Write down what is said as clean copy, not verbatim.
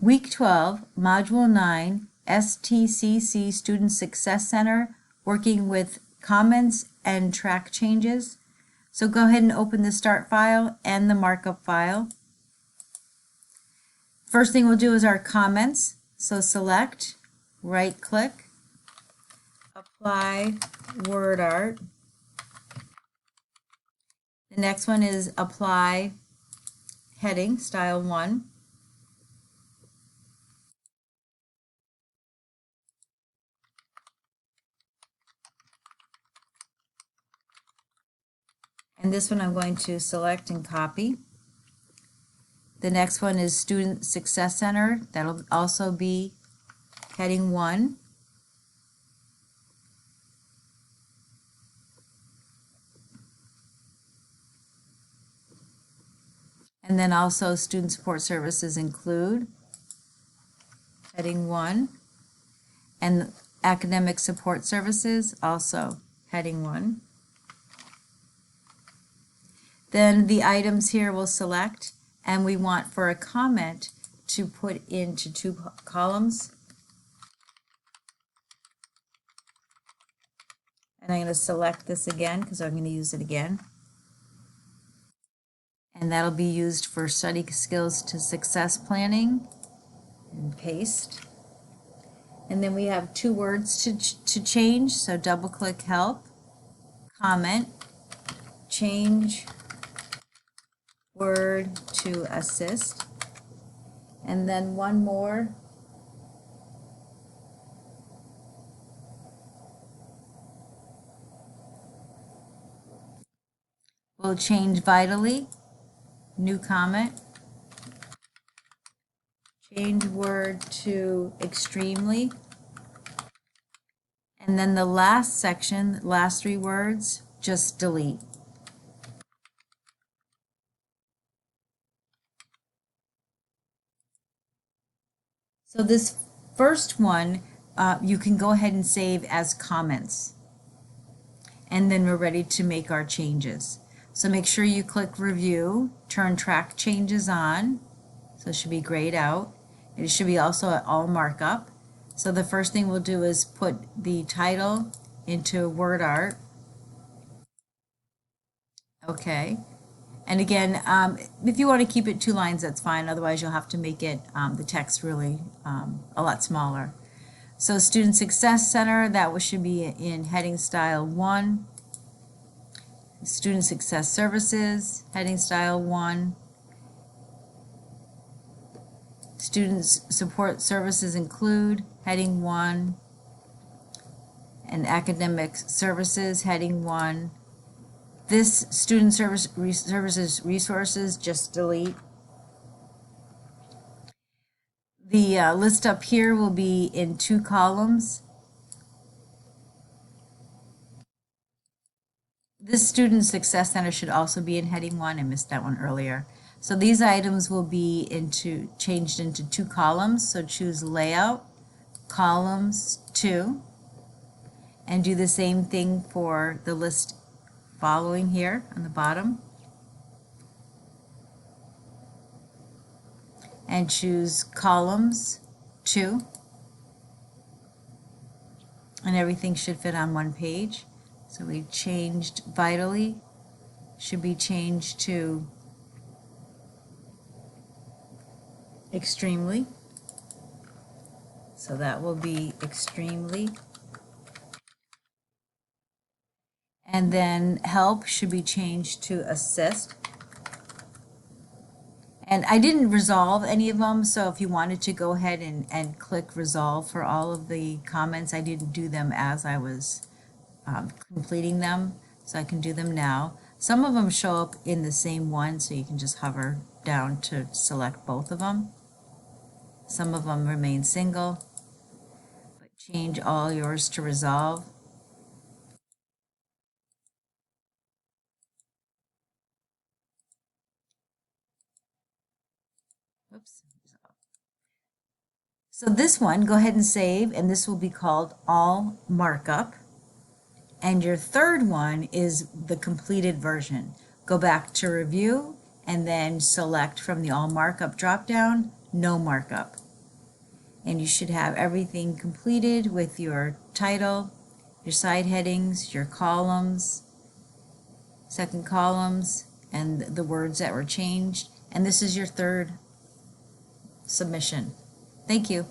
Week 12, Module 9, STCC Student Success Center, working with comments and track changes. So go ahead and open the start file and the markup file. First thing we'll do is our comments. So select, right click, apply word art. The next one is apply heading, style 1. And this one I'm going to select and copy. The next one is Student Success Center. That'll also be heading 1. And then also Student Support Services include heading 1. And Academic Support Services also heading 1. Then the items here we'll select, and we want for a comment to put into 2 columns. And I'm going to select this again because I'm going to use it again. And that'll be used for study skills to success planning. And paste. And then we have 2 words to change, so double click help, comment, change word to assist, and then one more. We'll change vitally, new comment, change word to extremely, and then the last section, last 3 words, just delete. So this first one, you can go ahead and save as comments. And then we're ready to make our changes. So make sure you click review, turn track changes on. So it should be grayed out. It should be also at all markup. So the first thing we'll do is put the title into word art. Okay. And again, if you want to keep it 2 lines, that's fine. Otherwise, you'll have to make it the text really a lot smaller. So Student Success Center, that should be in heading style 1. Student Success Services, heading style 1. Student Support Services include, heading 1. And Academic Services, heading 1. This student services resources, just delete. The list up here will be in 2 columns. This Student Success Center should also be in heading 1. I missed that one earlier. So these items will be changed into 2 columns. So choose Layout, Columns 2, and do the same thing for the list following here on the bottom, and choose columns 2, and everything should fit on 1 page. So we changed vitally, should be changed to extremely, so that will be extremely. And then help should be changed to assist. And I didn't resolve any of them, so if you wanted to go ahead and click resolve for all of the comments, I didn't do them as I was completing them, so I can do them now. Some of them show up in the same one, so you can just hover down to select both of them. Some of them remain single, but change all yours to resolve. Oops. So this one, go ahead and save, and this will be called all markup. And your third one is the completed version. Go back to review and then select from the all markup drop-down, no markup. And you should have everything completed with your title, your side headings, your columns, second columns, and the words that were changed. And this is your third submission. Thank you.